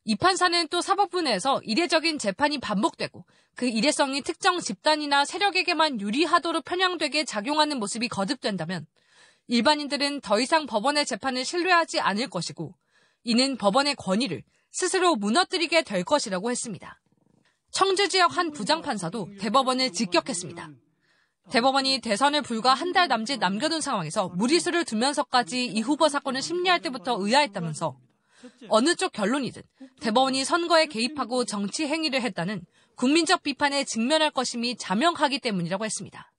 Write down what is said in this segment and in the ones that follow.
이 판사는 또 사법부 내에서 이례적인 재판이 반복되고 그 이례성이 특정 집단이나 세력에게만 유리하도록 편향되게 작용하는 모습이 거듭된다면 일반인들은 더 이상 법원의 재판을 신뢰하지 않을 것이고 이는 법원의 권위를 스스로 무너뜨리게 될 것이라고 했습니다. 청주 지역 한 부장판사도 대법원을 직격했습니다. 대법원이 대선을 불과 한 달 남짓 남겨둔 상황에서 무리수를 두면서까지 이 후보 사건을 심리할 때부터 의아했다면서 어느 쪽 결론이든 대법원이 선거에 개입하고 정치 행위를 했다는 국민적 비판에 직면할 것임이 자명하기 때문이라고 했습니다.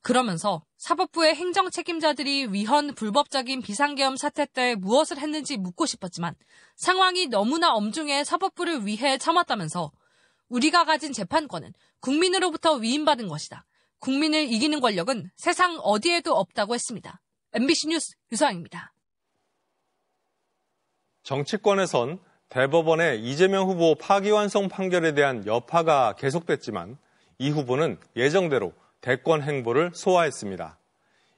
그러면서 사법부의 행정 책임자들이 위헌 불법적인 비상계엄 사태 때 무엇을 했는지 묻고 싶었지만 상황이 너무나 엄중해 사법부를 위해 참았다면서 우리가 가진 재판권은 국민으로부터 위임받은 것이다. 국민을 이기는 권력은 세상 어디에도 없다고 했습니다. MBC 뉴스 유서영입니다. 정치권에선 대법원의 이재명 후보 파기환송 판결에 대한 여파가 계속됐지만 이 후보는 예정대로 대권 행보를 소화했습니다.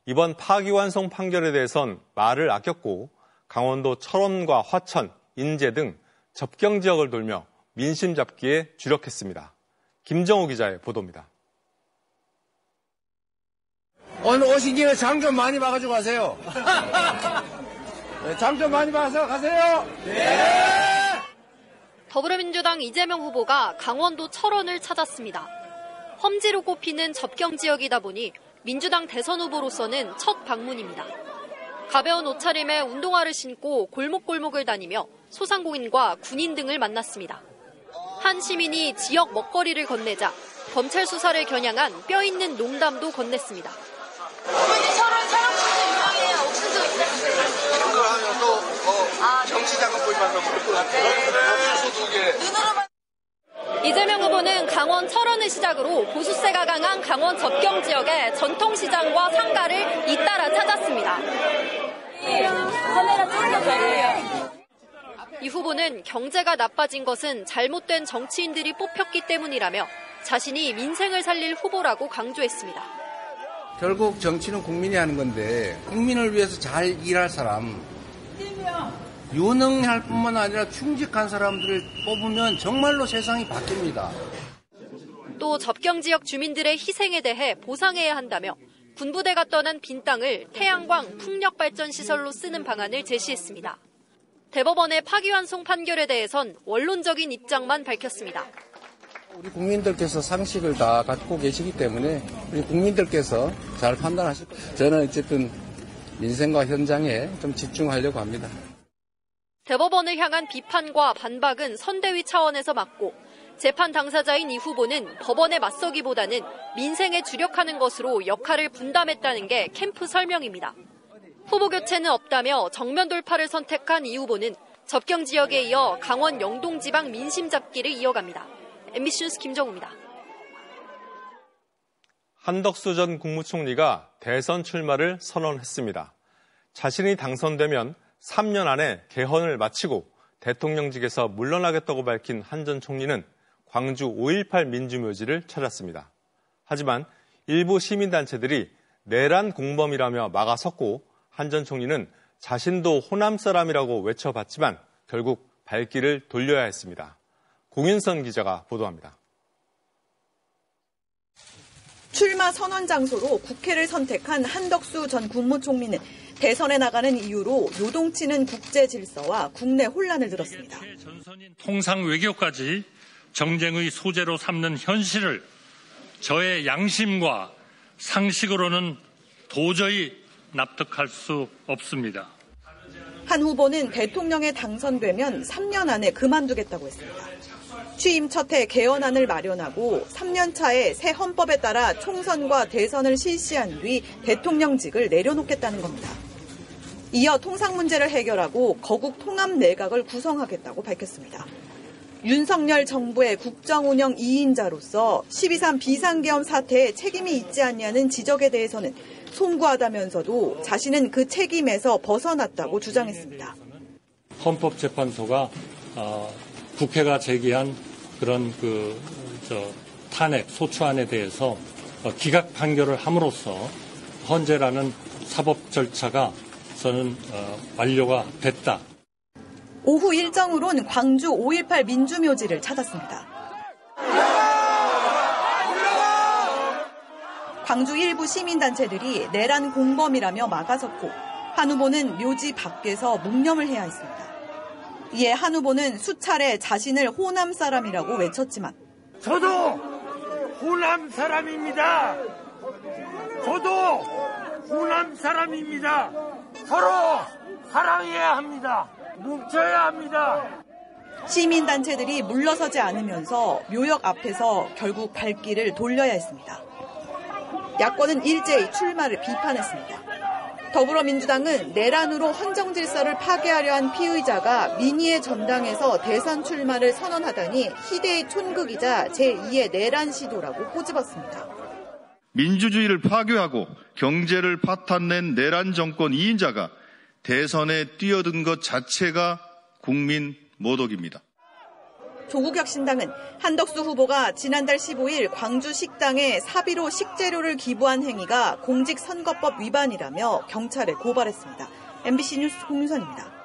이번 파기환송 판결에 대해선 말을 아꼈고 강원도 철원과 화천, 인제 등 접경 지역을 돌며 민심 잡기에 주력했습니다. 김정우 기자의 보도입니다. 오늘 오신 김에 장 좀 많이 봐가지고 가세요. 장 좀 많이 봐서 가세요. 네. 더불어민주당 이재명 후보가 강원도 철원을 찾았습니다. 험지로 꼽히는 접경 지역이다 보니 민주당 대선 후보로서는 첫 방문입니다. 가벼운 옷차림에 운동화를 신고 골목골목을 다니며 소상공인과 군인 등을 만났습니다. 한 시민이 지역 먹거리를 건네자 검찰 수사를 겨냥한 뼈 있는 농담도 건넸습니다. 철원 유명해요. 옥수수 있어요. 이거 하면 또 정치자금 구입하면 그럴 것 같아요. 옥수수 2개. 이재명 후보는 강원 철원을 시작으로 보수세가 강한 강원 접경 지역의 전통시장과 상가를 잇따라 찾았습니다. 카메라 조금 더 보세요. 이 후보는 경제가 나빠진 것은 잘못된 정치인들이 뽑혔기 때문이라며 자신이 민생을 살릴 후보라고 강조했습니다. 결국 정치는 국민이 하는 건데 국민을 위해서 잘 일할 사람, 유능할 뿐만 아니라 충직한 사람들을 뽑으면 정말로 세상이 바뀝니다. 또 접경 지역 주민들의 희생에 대해 보상해야 한다며 군부대가 떠난 빈 땅을 태양광 풍력발전시설로 쓰는 방안을 제시했습니다. 대법원의 파기환송 판결에 대해선 원론적인 입장만 밝혔습니다. 우리 국민들께서 상식을 다 갖고 계시기 때문에 우리 국민들께서 잘 판단하실 거예요. 저는 어쨌든 민생과 현장에 좀 집중하려고 합니다. 대법원을 향한 비판과 반박은 선대위 차원에서 막고 재판 당사자인 이 후보는 법원에 맞서기보다는 민생에 주력하는 것으로 역할을 분담했다는 게 캠프 설명입니다. 후보 교체는 없다며 정면 돌파를 선택한 이 후보는 접경 지역에 이어 강원 영동 지방 민심 잡기를 이어갑니다. MBC 뉴스 김정우입니다. 한덕수 전 국무총리가 대선 출마를 선언했습니다. 자신이 당선되면 3년 안에 개헌을 마치고 대통령직에서 물러나겠다고 밝힌 한 전 총리는 광주 5.18 민주묘지를 찾았습니다. 하지만 일부 시민단체들이 내란 공범이라며 막아섰고 한 전 총리는 자신도 호남 사람이라고 외쳐봤지만 결국 발길을 돌려야 했습니다. 공윤선 기자가 보도합니다. 출마 선언 장소로 국회를 선택한 한덕수 전 국무총리는 대선에 나가는 이유로 요동치는 국제 질서와 국내 혼란을 들었습니다. 통상 외교까지 정쟁의 소재로 삼는 현실을 저의 양심과 상식으로는 도저히 납득할 수 없습니다. 한 후보는 대통령에 당선되면 3년 안에 그만두겠다고 했습니다. 취임 첫 해 개헌안을 마련하고 3년 차에 새 헌법에 따라 총선과 대선을 실시한 뒤 대통령직을 내려놓겠다는 겁니다. 이어 통상 문제를 해결하고 거국 통합 내각을 구성하겠다고 밝혔습니다. 윤석열 정부의 국정운영 2인자로서 12.3 비상계엄 사태에 책임이 있지 않냐는 지적에 대해서는 송구하다면서도 자신은 그 책임에서 벗어났다고 주장했습니다. 헌법재판소가 국회가 제기한 그런 탄핵 소추안에 대해서 기각 판결을 함으로써 헌재라는 사법 절차가 저는 완료가 됐다. 오후 일정으론 광주 5.18 민주묘지를 찾았습니다. 광주 일부 시민단체들이 내란 공범이라며 막아섰고 한 후보는 묘지 밖에서 묵념을 해야 했습니다. 이에 한 후보는 수차례 자신을 호남 사람이라고 외쳤지만 저도 호남 사람입니다. 저도 호남 사람입니다. 서로 사랑해야 합니다. 뭉쳐야 합니다. 시민단체들이 물러서지 않으면서 묘역 앞에서 결국 발길을 돌려야 했습니다. 야권은 일제히 출마를 비판했습니다. 더불어민주당은 내란으로 헌정질서를 파괴하려 한 피의자가 민의의 전당에서 대선 출마를 선언하다니 희대의 촌극이자 제2의 내란 시도라고 꼬집었습니다. 민주주의를 파괴하고 경제를 파탄낸 내란 정권 2인자가 대선에 뛰어든 것 자체가 국민 모독입니다. 조국혁신당은 한덕수 후보가 지난달 15일 광주 식당에 사비로 식재료를 기부한 행위가 공직선거법 위반이라며 경찰에 고발했습니다. MBC 뉴스 공유선입니다.